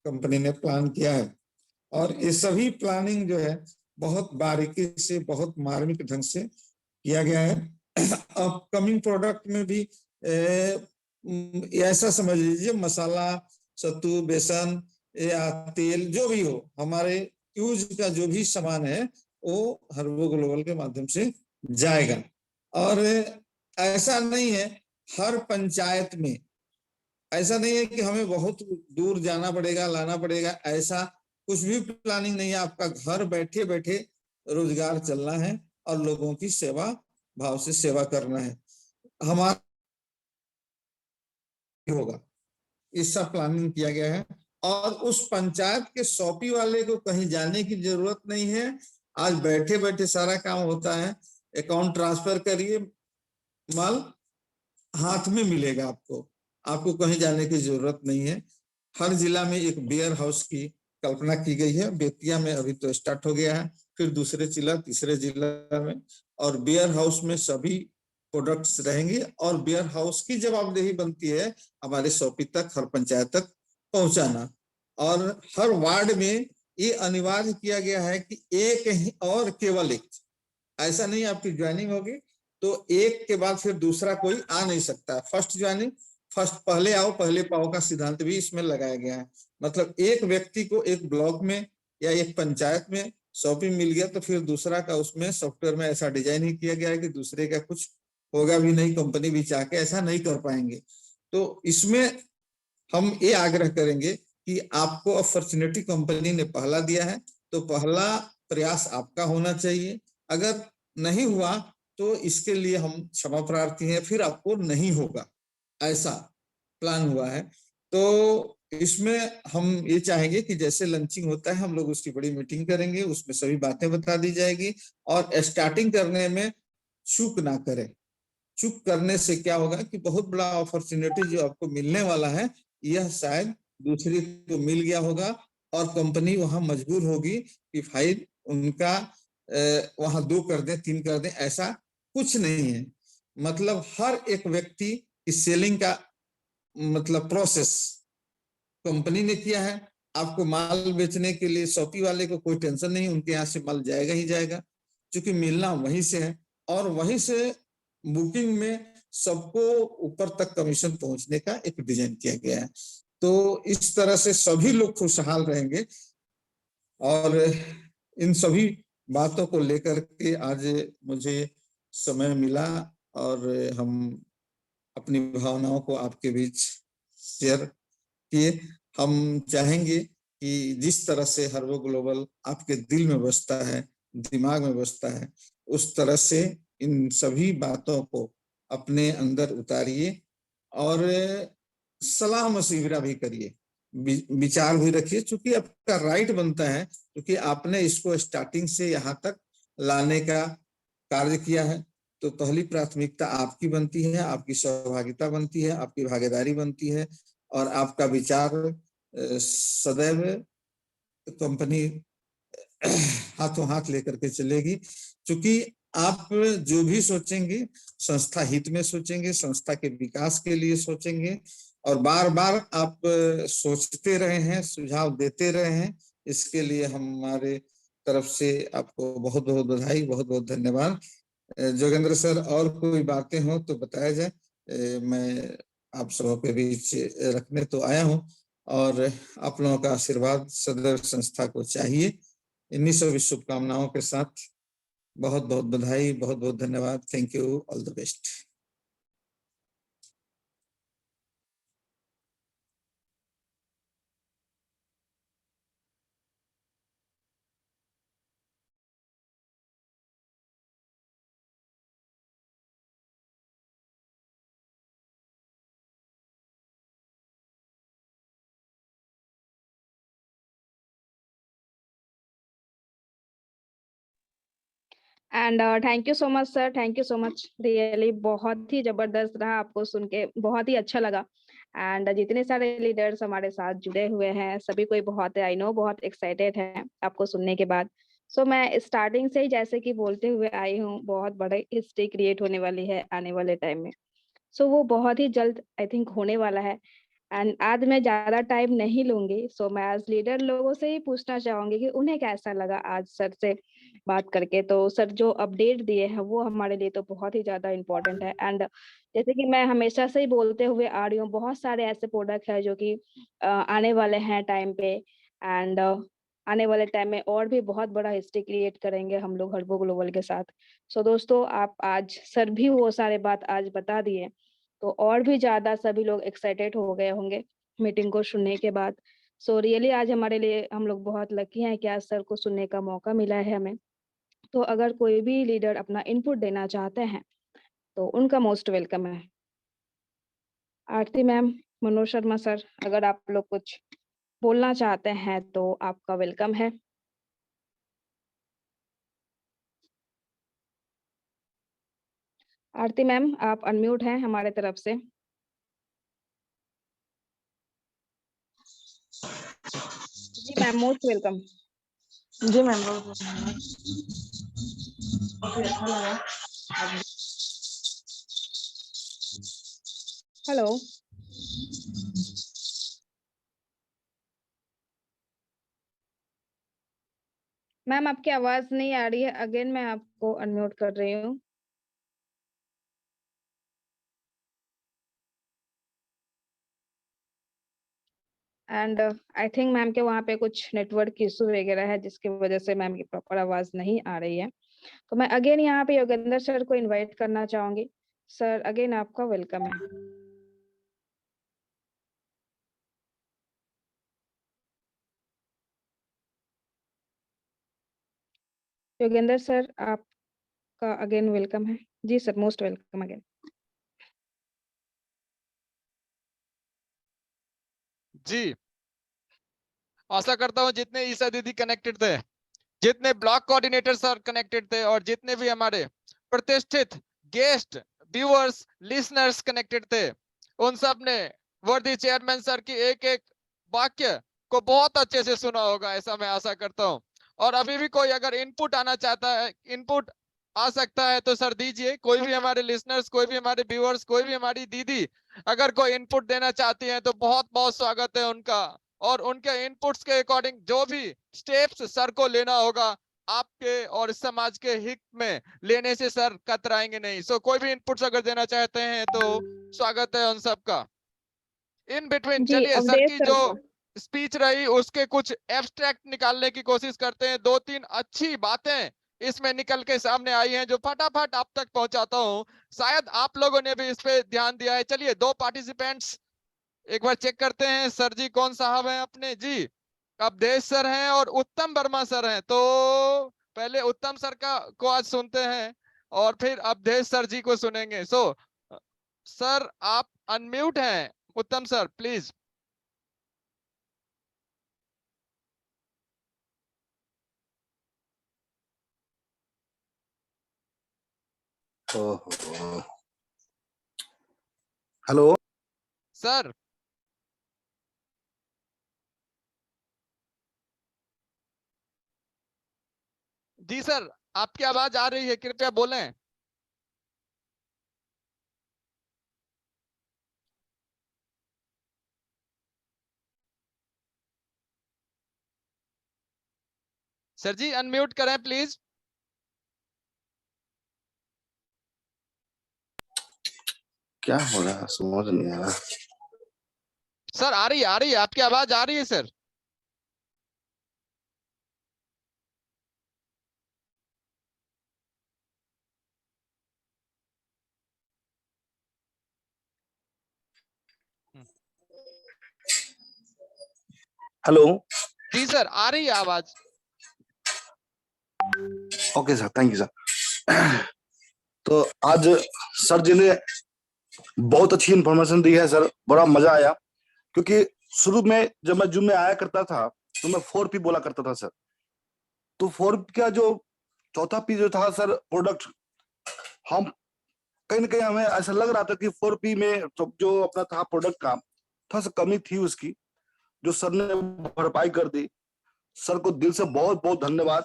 कंपनी ने प्लान किया है। और ये सभी प्लानिंग जो है बहुत बारीकी से, बहुत मार्मिक ढंग से किया गया है। अपकमिंग प्रोडक्ट में भी ऐसा समझ लीजिए, मसाला, सत्तू, बेसन या तेल जो भी हो, हमारे यूज का जो भी सामान है वो हर्बो ग्लोबल के माध्यम से जाएगा। और ऐसा नहीं है, हर पंचायत में ऐसा नहीं है कि हमें बहुत दूर जाना पड़ेगा, लाना पड़ेगा, ऐसा कुछ भी प्लानिंग नहीं है। आपका घर बैठे बैठे रोजगार चलना है और लोगों की सेवा भाव से सेवा करना है, हमारा होगा, ऐसा प्लानिंग किया गया है। और उस पंचायत के सौंपी वाले को कहीं जाने की जरूरत नहीं है, आज बैठे बैठे सारा काम होता है। अकाउंट ट्रांसफर करिए, माल हाथ में मिलेगा आपको, आपको कहीं जाने की जरूरत नहीं है। हर जिला में एक वेयर हाउस की कल्पना की गई है। बेतिया में अभी तो स्टार्ट हो गया है, फिर दूसरे जिला, तीसरे जिला में, और वेयर हाउस में सभी प्रोडक्ट्स रहेंगे। और वेयर हाउस की जवाबदेही बनती है हमारे सौंपी तक, हर पंचायत तक पहुंचाना। और हर वार्ड में ये अनिवार्य किया गया है कि एक ही और केवल एक, ऐसा नहीं आपकी ज्वाइनिंग होगी तो एक के बाद फिर दूसरा कोई आ नहीं सकता। फर्स्ट ज्वाइनिंग, फर्स्ट पहले आओ पहले पाओ का सिद्धांत भी इसमें लगाया गया है। मतलब एक व्यक्ति को एक ब्लॉक में या एक पंचायत में शॉपिंग मिल गया तो फिर दूसरा का उसमें सॉफ्टवेयर में ऐसा डिजाइन ही किया गया है कि दूसरे का कुछ होगा भी नहीं, कंपनी भी चाह के ऐसा नहीं कर पाएंगे। तो इसमें हम ये आग्रह करेंगे कि आपको अपॉर्चुनिटी कंपनी ने पहला दिया है तो पहला प्रयास आपका होना चाहिए। अगर नहीं हुआ तो इसके लिए हम क्षमा प्रार्थी हैं, फिर आपको नहीं होगा, ऐसा प्लान हुआ है। तो इसमें हम ये चाहेंगे कि जैसे लंचिंग होता है हम लोग उसकी बड़ी मीटिंग करेंगे, उसमें सभी बातें बता दी जाएगी और स्टार्टिंग करने में चूक ना करें। चूक करने से क्या होगा कि बहुत बड़ा अपॉर्चुनिटी जो आपको मिलने वाला है यह शायद दूसरी को मिल गया होगा और कंपनी वहां मजबूर होगी कि भाई उनका वहां 2 कर दें 3 कर दें, ऐसा कुछ नहीं है। मतलब हर एक व्यक्ति इस सेलिंग का मतलब प्रोसेस कंपनी ने किया है। आपको माल बेचने के लिए शॉपी वाले को कोई टेंशन नहीं, उनके यहाँ से माल जाएगा ही जाएगा, क्योंकि मिलना वहीं से है और वहीं से बुकिंग में सबको ऊपर तक कमीशन पहुंचने का एक डिजाइन किया गया है। तो इस तरह से सभी लोग खुशहाल रहेंगे और इन सभी बातों को लेकर के आज मुझे समय मिला और हम अपनी भावनाओं को आपके बीच शेयर किए। हम चाहेंगे कि जिस तरह से हर्बो ग्लोबल आपके दिल में बसता है, दिमाग में बसता है, उस तरह से इन सभी बातों को अपने अंदर उतारिए और सलाह मशविरा भी करिए, विचार भी रखिए, चूंकि आपका राइट बनता है, क्योंकि आपने इसको स्टार्टिंग से यहाँ तक लाने का कार्य किया है। तो पहली प्राथमिकता आपकी बनती है, आपकी सहभागिता बनती है, आपकी भागीदारी बनती है और आपका विचार सदैव कंपनी हाथों हाथ लेकर के चलेगी। क्योंकि आप जो भी सोचेंगे संस्था हित में सोचेंगे, संस्था के विकास के लिए सोचेंगे और बार बार आप सोचते रहे हैं, सुझाव देते रहे हैं, इसके लिए हमारे तरफ से आपको बहुत बहुत बधाई, बहुत बहुत धन्यवाद। जोगेंद्र सर और कोई बातें हो तो बताया जाए, मैं आप सबों के बीच रखने तो आया हूं और आप लोगों का आशीर्वाद सदैव संस्था को चाहिए। इन्हीं सभी शुभकामनाओं के साथ बहुत बहुत बधाई, बहुत बहुत धन्यवाद। Thank you, all the best. And thank you so much sir, thank you so much, really बहुत ही जबरदस्त रहा, आपको सुन के बहुत ही अच्छा लगा। एंड जितने सारे लीडर्स हमारे साथ जुड़े हुए हैं सभी कोई बहुत आई नो बहुत एक्साइटेड है आपको सुनने के बाद। सो मैं स्टार्टिंग से ही जैसे कि बोलते हुए आई हूँ, बहुत बड़ी हिस्ट्री क्रिएट होने वाली है आने वाले टाइम में। सो वो बहुत ही जल्द आई थिंक होने वाला है। एंड आज मैं ज़्यादा टाइम नहीं लूँगी, सो मैं आज लीडर लोगों से ही पूछना चाहूँगी कि उन्हें कैसा लगा आज सर से बात करके। तो सर जो अपडेट दिए हैं वो हमारे लिए तो बहुत ही ज़्यादा इम्पोर्टेंट है। एंड जैसे कि मैं हमेशा से ही बोलते हुए आ रही हूँ, बहुत सारे ऐसे प्रोडक्ट हैं जो कि आने वाले हैं टाइम पे। एंड आने वाले टाइम में और भी बहुत बड़ा हिस्ट्री क्रिएट करेंगे हम लोग हर्बो ग्लोबल के साथ। सो दोस्तों आप आज सर भी वो सारे बात आज बता दिए, तो और भी ज़्यादा सभी लोग एक्साइटेड हो गए होंगे मीटिंग को सुनने के बाद। सो रियली आज हमारे लिए हम लोग बहुत लकी हैं कि आज सर को सुनने का मौका मिला है हमें। तो अगर कोई भी लीडर अपना इनपुट देना चाहते हैं, तो उनका मोस्ट वेलकम है। आरती मैम, मनोज शर्मा सर, अगर आप लोग कुछ बोलना चाहते हैं तो आपका वेलकम है। आरती मैम, आप अनम्यूट हैं हमारे तरफ से। जी मैम, मोस्ट वेलकम। जी मैम, बहुत धन्यवाद। काफी अच्छा लगा। हेलो मैम, आपकी आवाज नहीं आ रही है, अगेन मैं आपको अनम्यूट कर रही हूँ। एंड आई थिंक मैम के वहाँ पे कुछ नेटवर्क इशू वगैरह है जिसकी वजह से मैम की प्रॉपर आवाज नहीं आ रही है। तो मैं अगेन यहाँ पे योगेंद्र सर को इनवाइट करना चाहूंगी। सर अगेन आपका वेलकम है। योगेंद्र सर आपका अगेन वेलकम है। जी सर, मोस्ट वेलकम अगेन। जी, आशा करता हूँ जितने ईसा दीदी कनेक्टेड थे, जितने ब्लॉक कोऑर्डिनेटर सर कनेक्टेड थे और जितने भी हमारे प्रतिष्ठित गेस्ट व्यूअर्स लिसनर्स कनेक्टेड थे, उन सब ने वर्दी चेयरमैन सर की एक एक वाक्य को बहुत अच्छे से सुना होगा, ऐसा मैं आशा करता हूँ। और अभी भी कोई अगर इनपुट आना चाहता है, इनपुट आ सकता है तो सर दीजिए। कोई भी हमारे लिसनर्स, कोई भी हमारे व्यूअर्स, कोई भी हमारी दीदी अगर कोई इनपुट देना चाहती है तो बहुत बहुत स्वागत है उनका। और उनके इनपुट्स के अकॉर्डिंग जो भी स्टेप्स सर को लेना होगा आपके और समाज के हित में लेने से सर कतराएंगे नहीं। सो कोई भी इनपुट्स अगर देना चाहते हैं तो स्वागत है उन सबका। इन बिटवीन जी चलिए सर अवधेश की सर जो को। स्पीच रही उसके कुछ एब्स्ट्रैक्ट निकालने की कोशिश करते हैं। दो तीन अच्छी बातें इसमें निकल के सामने आई हैं जो फटाफट आप तक पहुंचाता हूं। शायद आप लोगों ने भी इस पे ध्यान दिया है। चलिए दो पार्टिसिपेंट्स एक बार चेक करते हैं। सर जी कौन साहब हैं अपने? जी अवधेश सर हैं और उत्तम वर्मा सर हैं। तो पहले उत्तम सर का को आज सुनते हैं और फिर अवधेश सर जी को सुनेंगे। सो सर आप अनम्यूट हैं। Uttam sir please. Hello sir जी सर आपकी आवाज आ रही है, कृपया बोलें। सर जी अनम्यूट करें प्लीज। क्या हो रहा है समझ नहीं आ रहा। सर आ रही है आपकी आवाज आ रही है सर। हेलो जी सर आ रही है आवाज। Okay sir, thank you sir. तो आज सर जी ने बहुत अच्छी इंफॉर्मेशन दी है सर, बड़ा मजा आया। क्योंकि शुरू में जब मैं जूम में आया करता था तो मैं 4P बोला करता था सर। तो 4P का जो चौथा पी जो था सर प्रोडक्ट, हम कहीं ना कहीं हमें ऐसा लग रहा था कि 4P में जो अपना था प्रोडक्ट का थोड़ा सा कमी थी उसकी, जो सर ने भरपाई कर दी। सर को दिल से बहुत बहुत धन्यवाद।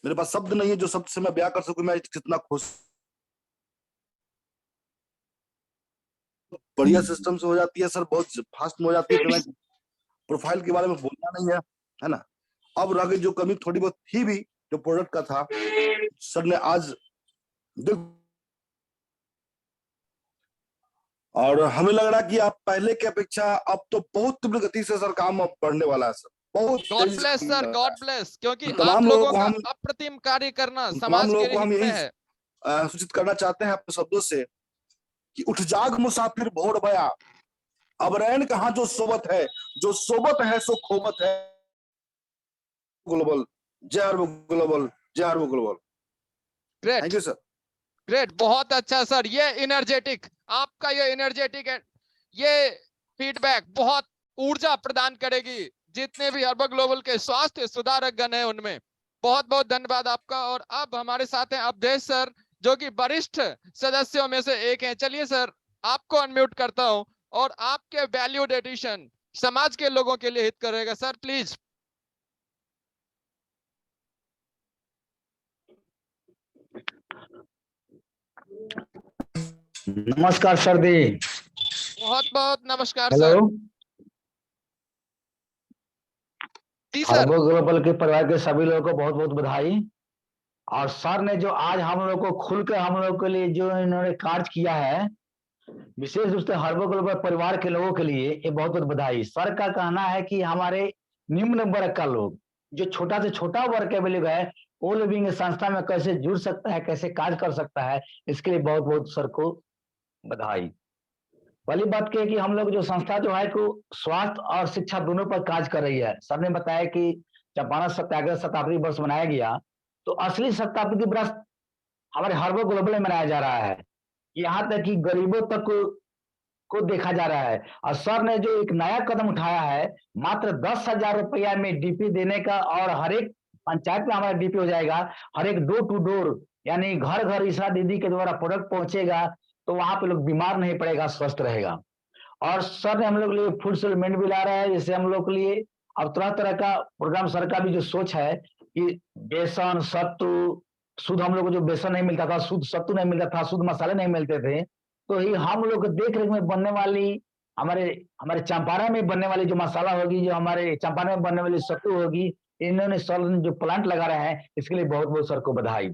मेरे पास शब्द नहीं है जो शब्द से मैं बयां कर सकूं मैं कितना खुश। बढ़िया सिस्टम से हो जाती है सर, बहुत फास्ट में हो जाती है। तो मैं प्रोफाइल के बारे में बोलना नहीं है ना। अब रह गई जो कमी थोड़ी बहुत थी भी जो प्रोडक्ट का था, सर ने आज दिल, और हमें लग रहा है कि आप पहले की अपेक्षा अब तो बहुत तीव्र गति से सर काम अब बढ़ने वाला है सर, बहुत गॉड तेजी ब्लेस से सर, गॉड ब्लेस। क्योंकि आप तमाम लोगों लोगों को का हम अप्रतिम कार्य करना तमाम समाज लोगों के को हम हित में यही है। सूचित करना चाहते हैं अपने शब्दों से कि उठ जाग मुसाफिर भोर बया, अब रैन कहाँ जो सोबत है, जो सोबत है सो खोबत है। ग्लोबल, जय हर ग्लोबल, जय हर global. Great thank you sir. Great, बहुत अच्छा सर। ये एनर्जेटिक, आपका ये एनर्जेटिक है, ये फीडबैक बहुत ऊर्जा प्रदान करेगी जितने भी अर्बन ग्लोबल के स्वास्थ्य सुधारक गण हैं उनमें। बहुत बहुत धन्यवाद आपका। और अब हमारे साथ हैं अवधेश सर जो कि वरिष्ठ सदस्यों में से एक हैं। चलिए सर आपको अनम्यूट करता हूं और आपके वैल्यूड एडिशन समाज के लोगों के लिए हित करेगा सर, प्लीज। नमस्कार सर दी। बहुत बहुत नमस्कार हेलो, सर। जी सर। हर्बो ग्लोबल के परिवार के सभी लोगों को बहुत बहुत बधाई। और सर ने जो आज हम लोग को खुलकर हम लोग के लिए जो इन्होंने कार्य किया है, विशेष रूप से हर्बो ग्लोबल परिवार के लोगों के लिए ये बहुत बहुत बधाई। सर का कहना है कि हमारे निम्न वर्ग का लोग, जो छोटा से छोटा वर्ग के लोग है, वो लोग भी इस संस्था में कैसे जुड़ सकता है, कैसे कार्य कर सकता है, इसके लिए बहुत बहुत सर को बधाई। पहली बात क्या है कि हम लोग जो संस्था जो है को स्वास्थ्य और शिक्षा दोनों पर कार्य कर रही है। सर ने बताया कि चंपारण सत्याग्रह शताब्दी वर्ष मनाया गया, तो असली शताब्दी वर्ष हमारे हर्बो ग्लोबल में मनाया जा रहा है। यहाँ तक कि गरीबों तक को देखा जा रहा है। और सर ने जो एक नया कदम उठाया है, मात्र 10,000 रुपया में डीपी देने का, और हर एक पंचायत में हमारा डीपी हो जाएगा, हर एक डोर टू डोर यानी घर घर ईशा दीदी के द्वारा प्रोडक्ट पहुंचेगा, तो वहां पे लोग बीमार नहीं पड़ेगा, स्वस्थ रहेगा। और सर ने हम लोग के लिए फूड सप्लीमेंट भी ला रहा है, जैसे हम लोग के लिए अब तरह तरह का प्रोग्राम। सर का भी जो सोच है कि बेसन सत्तू शुद्ध, हम लोग को जो बेसन नहीं मिलता था, शुद्ध सत्तू नहीं मिलता था, शुद्ध मसाले नहीं मिलते थे, तो ही हम लोग देख रेख में बनने वाली हमारे हमारे चंपारण में बनने वाली जो मसाला होगी, जो हमारे चंपारण में बनने वाली सत्तू होगी, इन्होंने सर ने जो प्लांट लगा रहे हैं, इसके लिए बहुत बहुत सर को बधाई।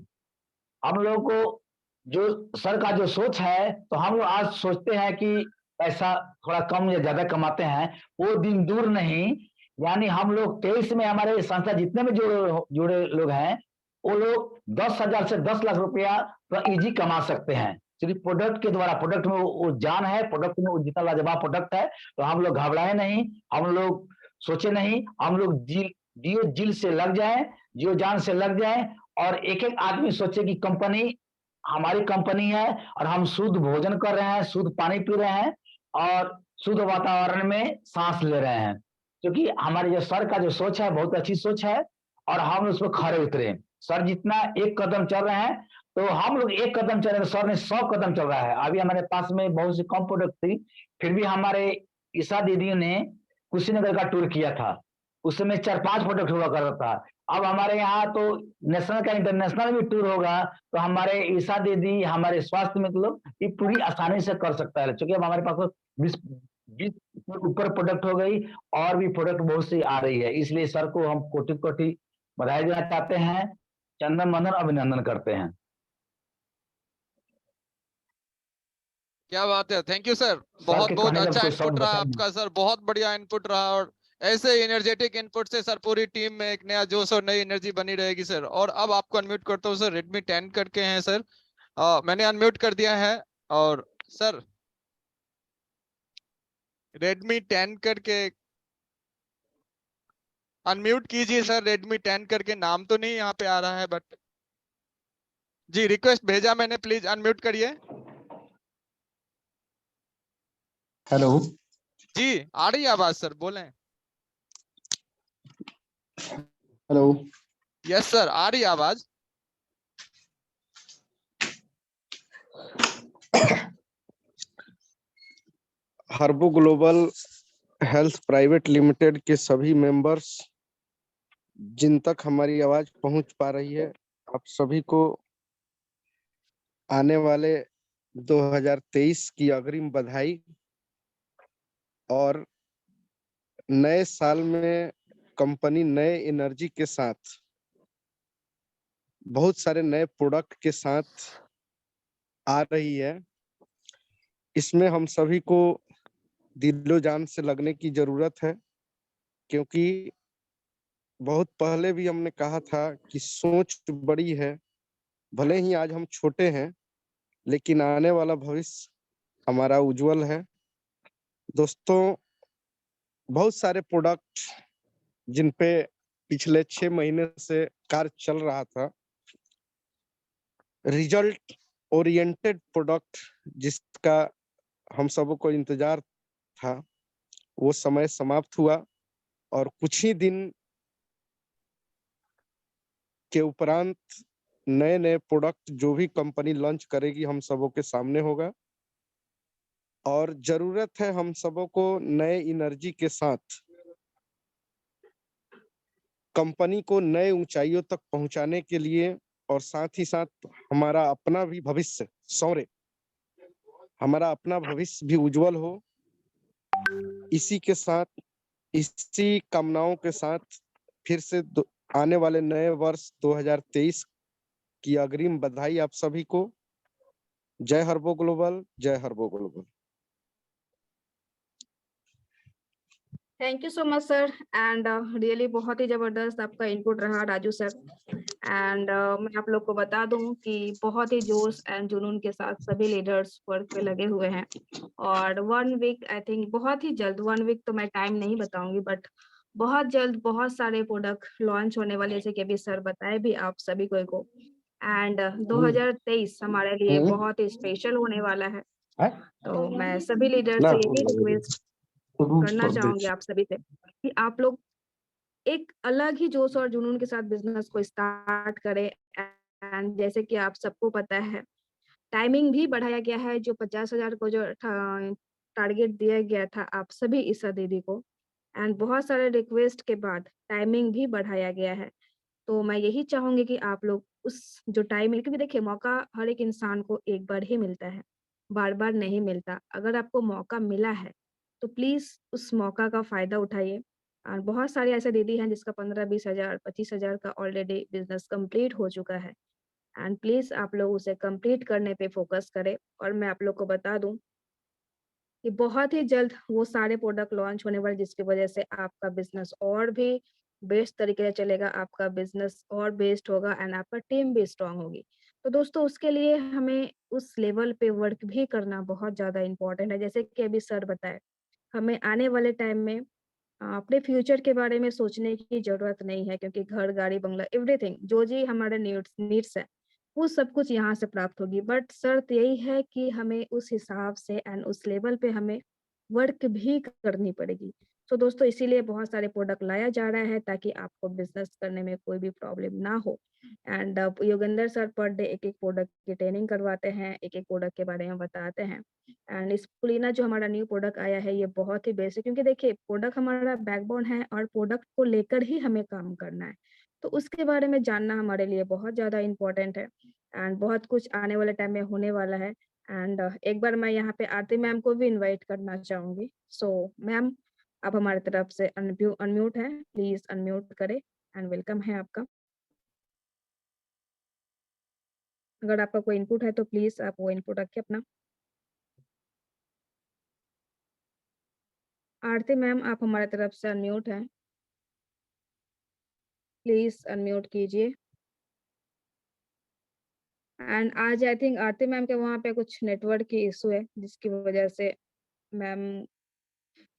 हम लोग को जो सर का जो सोच है, तो हम लोग आज सोचते हैं कि पैसा थोड़ा कम या ज्यादा कमाते हैं, वो दिन दूर नहीं। यानी हम लोग 23 में हमारे संस्था जितने भी जुड़े लोग हैं, वो लोग 10,000 से 10 लाख रुपया तो इजी कमा सकते हैं, सिर्फ प्रोडक्ट के द्वारा। प्रोडक्ट में वो जान है, प्रोडक्ट में वो जितना लाजवाब प्रोडक्ट है, तो हम लोग घबराए नहीं, हम लोग सोचे नहीं, हम लोग जियो से लग जाए, जियो जान से लग जाए, और एक एक आदमी सोचे कि कंपनी हमारी कंपनी है, और हम शुद्ध भोजन कर रहे हैं, शुद्ध पानी पी रहे हैं, और शुद्ध वातावरण में सांस ले रहे हैं। क्योंकि हमारे जो सर का जो सोच है, बहुत अच्छी सोच है, और हम उस पर खड़े उतरे। सर जितना एक कदम चल रहे हैं, तो हम लोग एक कदम चल रहे हैं, सर ने 100 कदम चल रहा है। अभी हमारे पास में बहुत सी कम प्रोडक्ट थी, फिर भी हमारे ईशा दीदी ने कुशीनगर का टूर किया था, उस समय 4-5 प्रोडक्ट हुआ करता था। अब हमारे यहाँ तो नेशनल का इंटरनेशनल भी टूर होगा, तो हमारे ईशा दीदी, हमारे स्वास्थ्य में लोग ये पूरी आसानी से कर सकता है, क्योंकि अब हमारे पास 20 ऊपर प्रोडक्ट हो गई, और भी प्रोडक्ट बहुत सी आ रही है। इसलिए सर को हम कोटि कोटि बधाई देना चाहते हैं, चंदन बंदन अभिनंदन करते हैं। क्या बात है, थैंक यू सर, सर बहुत के बहुत कहने अच्छा का कोई इनपुट शब्द रहा बता आपका सर, बहुत बढ़िया इनपुट रहा। और ऐसे एनर्जेटिक इनपुट से सर पूरी टीम में एक नया जोश और नई एनर्जी बनी रहेगी सर। और अब आपको अनम्यूट करता हूँ सर, Redmi 10 करके हैं सर, मैंने अनम्यूट कर दिया है। और सर Redmi 10 करके अनम्यूट कीजिए सर, Redmi 10 करके नाम तो नहीं यहाँ पे आ रहा है, बट जी रिक्वेस्ट भेजा मैंने, प्लीज अनम्यूट करिए। हेलो, जी आ रही है आवाज सर, बोलें। हेलो। यस सर, आ रही है आवाज। हर्बो ग्लोबल हेल्थ प्राइवेट लिमिटेड के सभी मेंबर्स, जिन तक हमारी आवाज पहुंच पा रही है, आप सभी को आने वाले 2023 की अग्रिम बधाई। और नए साल में कंपनी नए एनर्जी के साथ, बहुत सारे नए प्रोडक्ट के साथ आ रही है। इसमें हम सभी को दिलो जान से लगने की जरूरत है, क्योंकि बहुत पहले भी हमने कहा था कि सोच बड़ी है, भले ही आज हम छोटे हैं, लेकिन आने वाला भविष्य हमारा उज्जवल है। दोस्तों, बहुत सारे प्रोडक्ट जिन पे पिछले 6 महीने से कार्य चल रहा था, रिजल्ट ओरिएंटेड प्रोडक्ट जिसका हम सबों को इंतजार था, वो समय समाप्त हुआ। और कुछ ही दिन के उपरांत नए नए प्रोडक्ट जो भी कंपनी लॉन्च करेगी, हम सबों के सामने होगा। और जरूरत है हम सबों को नए एनर्जी के साथ कंपनी को नए ऊंचाइयों तक पहुंचाने के लिए, और साथ ही साथ हमारा अपना भी भविष्य हमारा अपना भविष्य भी उज्जवल हो। इसी के साथ, इसी कामनाओं के साथ फिर से आने वाले नए वर्ष 2023 की अग्रिम बधाई आप सभी को। जय हर्बो ग्लोबल, जय Herbo Global. Thank you so much sir and really बहुत ही जबरदस्त आपका इनपुट रहा राजू सर एंड मैं आप लोग को बता दूं कि बहुत ही जोश एंड जुनून के साथ सभी लीडर्स वर्क पे लगे हुए हैं और 1 वीक आई थिंक बहुत ही जल्द 1 वीक तो मैं टाइम नहीं बताऊंगी बट बहुत जल्द बहुत सारे प्रोडक्ट लॉन्च होने वाले जैसे कि अभी सर बताए भी आप सभी को एंड 2023 हमारे लिए बहुत ही स्पेशल होने वाला है। तो मैं सभी लीडर से यही रिक्वेस्ट करना चाहूंगी आप सभी से कि आप लोग एक अलग ही जोश और जुनून के साथ बिजनेस को स्टार्ट करें एंड जैसे कि आप सबको पता है टाइमिंग भी बढ़ाया गया है जो 50,000 को जो टारगेट दिया गया था आप सभी ईसा दीदी को एंड बहुत सारे रिक्वेस्ट के बाद टाइमिंग भी बढ़ाया गया है। तो मैं यही चाहूंगी कि आप लोग उस जो टाइम क्योंकि देखिए मौका हर एक इंसान को एक बार ही मिलता है, बार-बार नहीं मिलता। अगर आपको मौका मिला है, तो प्लीज़ उस मौका का फ़ायदा उठाइए। और बहुत सारे ऐसे दीदी हैं जिसका 15-20 हज़ार, 25 हज़ार का ऑलरेडी बिज़नेस कंप्लीट हो चुका है एंड प्लीज़ आप लोग उसे कंप्लीट करने पे फ़ोकस करें और मैं आप लोग को बता दूँ कि बहुत ही जल्द वो सारे प्रोडक्ट लॉन्च होने वाले जिसकी वजह से आपका बिज़नेस और भी बेस्ट तरीके से चलेगा, आपका बिज़नेस और बेस्ट होगा एंड आपका टीम भी स्ट्रॉन्ग होगी। तो दोस्तों उसके लिए हमें उस लेवल पे वर्क भी करना बहुत ज़्यादा इम्पोर्टेंट है। जैसे कि अभी सर बताए, हमें आने वाले टाइम में अपने फ्यूचर के बारे में सोचने की ज़रूरत नहीं है क्योंकि घर, गाड़ी, बंगला एवरीथिंग जो जी हमारे नीड्स नीड्स है, वो सब कुछ यहाँ से प्राप्त होगी। बट शर्त यही है कि हमें उस हिसाब से एंड उस लेवल पे हमें वर्क भी करनी पड़ेगी। तो दोस्तों इसीलिए बहुत सारे प्रोडक्ट लाया जा रहा है ताकि आपको बिज़नेस करने में कोई भी प्रॉब्लम ना हो। And Yogendra sir per day एक-एक प्रोडक्ट की ट्रेनिंग करवाते हैं, एक-एक प्रोडक्ट के बारे में बताते हैं। एंड स्पुलिना जो हमारा न्यू प्रोडक्ट आया है ये बहुत ही बेस्ट है क्योंकि देखिए प्रोडक्ट हमारा बैकबोन है और प्रोडक्ट को लेकर ही हमें काम करना है। तो उसके बारे में जानना हमारे लिए बहुत ज़्यादा इम्पोर्टेंट है एंड बहुत कुछ आने वाले टाइम में होने वाला है। एंड एक बार मैं यहाँ पे आरती मैम को भी इनवाइट करना चाहूँगी। सो मैम आप हमारी तरफ से अनम्यूट हैं, प्लीज़ अनम्यूट करें एंड वेलकम है आपका। अगर आपका कोई इनपुट है तो प्लीज़ आप वो इनपुट रखिए अपना। आरती मैम आप हमारी तरफ से अनम्यूट हैं। प्लीज़ अनम्यूट कीजिए। एंड आज आई थिंक आरती मैम के वहाँ पे कुछ नेटवर्क की इश्यू है जिसकी वजह से मैम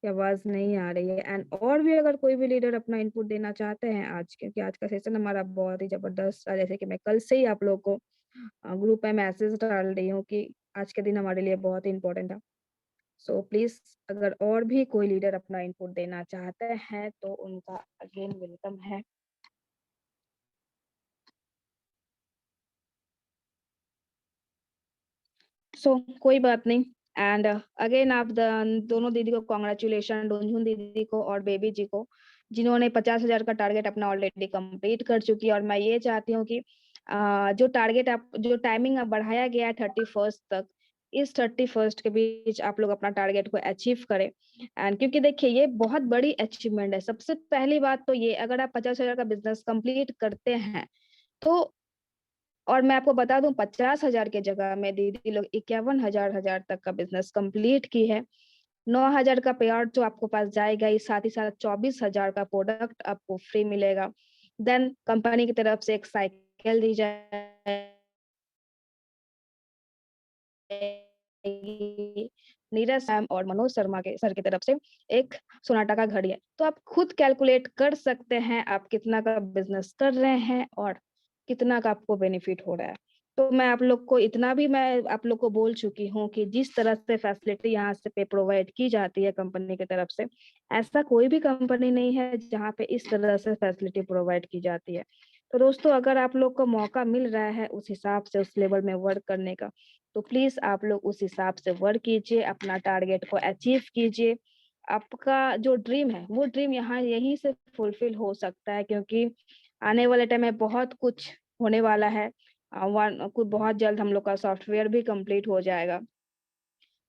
की आवाज़ नहीं आ रही है एंड और भी अगर कोई भी लीडर अपना इनपुट देना चाहते हैं आज क्योंकि आज का सेशन हमारा बहुत ही ज़बरदस्त रहा जैसे कि मैं कल से ही आप लोग को ग्रुप में मैसेज डाल रही हूँ कि आज के दिन हमारे लिए बहुत ही इम्पोर्टेंट है। सो प्लीज़ अगर और भी कोई लीडर अपना इनपुट देना चाहते हैं तो उनका अगेन वेलकम है। सो कोई बात नहीं एंड अगेन आप दोनों दीदी को कांग्रेचुलेशन डोंजुन दीदी को और बेबी जी को जिन्होंने 50,000 का टारगेट अपना ऑलरेडी कंप्लीट कर चुकी है और मैं ये चाहती हूँ कि जो टारगेट आप जो टाइमिंग अब बढ़ाया गया है 31st तक इस 31st के बीच आप लोग अपना टारगेट को अचीव करें एंड क्योंकि देखिए ये बहुत बड़ी अचीवमेंट है। सबसे पहली बात तो ये अगर आप 50,000 का बिजनेस कंप्लीट करते हैं तो और मैं आपको बता दूं 50,000 की जगह में दीदी लोग 51,000 तक का बिजनेस कंप्लीट की है। 9,000 का पे आउट तो आपको पास जाएगा ही, साथ ही साथ 24,000 का प्रोडक्ट आपको फ्री मिलेगा। देन कंपनी की तरफ से एक साइकिल दी जाएगी। नीरज मैम और मनोज शर्मा के सर की तरफ से एक सोनाटा का घड़ी है। तो आप खुद कैलकुलेट कर सकते हैं आप कितना का बिजनेस कर रहे हैं और कितना का आपको बेनिफिट हो रहा है। तो मैं आप लोग को इतना भी मैं आप लोग को बोल चुकी हूँ कि जिस तरह से फैसिलिटी यहाँ से पे प्रोवाइड की जाती है कंपनी की तरफ से, ऐसा कोई भी कंपनी नहीं है जहाँ पे इस तरह से फैसिलिटी प्रोवाइड की जाती है। तो दोस्तों अगर आप लोग को मौका मिल रहा है उस हिसाब से उस लेवल में वर्क करने का, तो प्लीज़ आप लोग उस हिसाब से वर्क कीजिए, अपना टारगेट को अचीव कीजिए। आपका जो ड्रीम है, वो ड्रीम यहाँ यहीं से फुलफिल हो सकता है क्योंकि आने वाले टाइम में बहुत कुछ होने वाला है। बहुत जल्द हम लोग का सॉफ्टवेयर भी कंप्लीट हो जाएगा।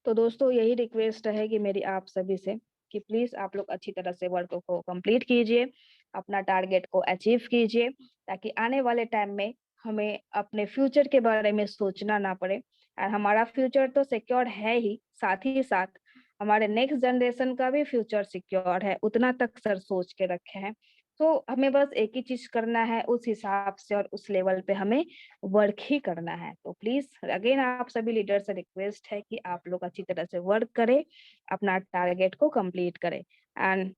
तो दोस्तों यही रिक्वेस्ट रहेगी मेरी आप सभी से कि प्लीज़ आप लोग अच्छी तरह से वर्क को कंप्लीट कीजिए, अपना टारगेट को अचीव कीजिए ताकि आने वाले टाइम में हमें अपने फ्यूचर के बारे में सोचना ना पड़े और हमारा फ्यूचर तो सिक्योर है ही, साथ ही साथ हमारे नेक्स्ट जनरेशन का भी फ्यूचर सिक्योर है, उतना तक सर सोच के रखे हैं। तो हमें बस एक ही चीज करना है, उस हिसाब से और उस लेवल पे हमें वर्क ही करना है। तो प्लीज अगेन आप सभी लीडर से रिक्वेस्ट है कि आप लोग अच्छी तरह से वर्क करें, अपना टारगेट को कंप्लीट करें। एंड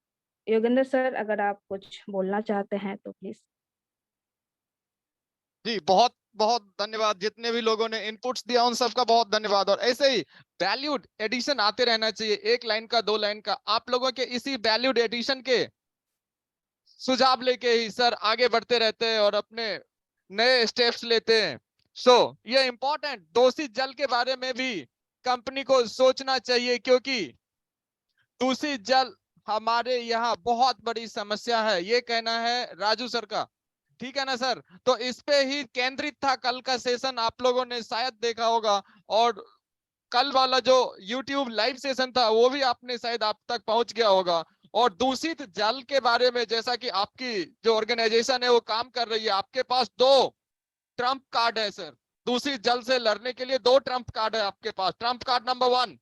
योगेंद्र सर, अगर आप कुछ बोलना चाहते हैं तो प्लीज। जी बहुत बहुत धन्यवाद, जितने भी लोगों ने इनपुट्स दिया उन सबका बहुत धन्यवाद। और ऐसे ही वैल्यूड एडिशन आते रहना चाहिए, 1 लाइन का 2 लाइन का। आप लोगों के इसी वैल्यूड एडिशन के सुझाव लेके ही सर आगे बढ़ते रहते हैं और अपने नए स्टेप्स लेते हैं। ये इंपॉर्टेंट दूषित जल के बारे में भी कंपनी को सोचना चाहिए, क्योंकि दूषित जल हमारे यहाँ बहुत बड़ी समस्या है, ये कहना है राजू सर का। ठीक है ना सर? तो इस पे ही केंद्रित था कल का सेशन, आप लोगों ने शायद देखा होगा। और कल वाला जो YouTube लाइव सेशन था वो भी आपने शायद आप तक पहुंच गया होगा। और दूषित जल के बारे में, जैसा कि आपकी जो ऑर्गेनाइजेशन है वो काम कर रही है, आपके पास 2 ट्रम्प कार्ड है सर। दूषित जल से लड़ने के लिए 2 ट्रम्प कार्ड है आपके पास। ट्रम्प कार्ड नंबर 1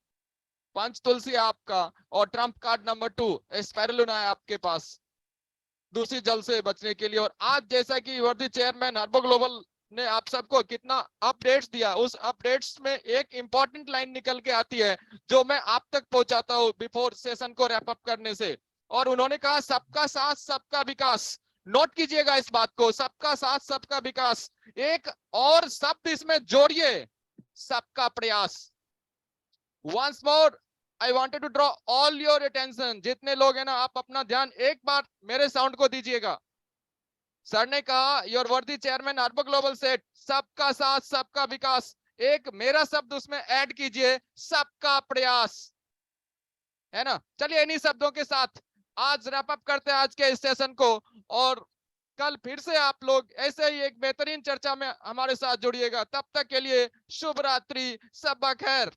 पंचतुलसी आपका, और ट्रम्प कार्ड नंबर 2 स्पाइरुलिना है आपके पास दूषित जल से बचने के लिए। और आज जैसा कि वर्दी चेयरमैन हर्बो ग्लोबल ने आप सबको कितना अपडेट्स दिया, उस अपडेट्स में एक इंपॉर्टेंट लाइन निकल के आती है जो मैं आप तक पहुंचाता हूं बिफोर सेशन को रैप अप करने से। और उन्होंने कहा सबका साथ सबका विकास। नोट कीजिएगा इस बात को, सबका साथ सबका विकास। एक और शब्द इसमें जोड़िए, सबका प्रयास। Once more I wanted to draw all your attention, जितने लोग हैं ना आप अपना ध्यान एक बार मेरे साउंड को दीजिएगा। सर ने कहा योर वर्दी चेयरमैन हर्बो ग्लोबल सेट सबका साथ सबका विकास, एक मेरा शब्द उसमें ऐड कीजिए, सबका प्रयास, है ना? चलिए इन्हीं शब्दों के साथ आज रैप अप करते हैं आज के इस सेशन को। और कल फिर से आप लोग ऐसे ही एक बेहतरीन चर्चा में हमारे साथ जुड़िएगा। तब तक के लिए शुभ रात्रि, सब खैर।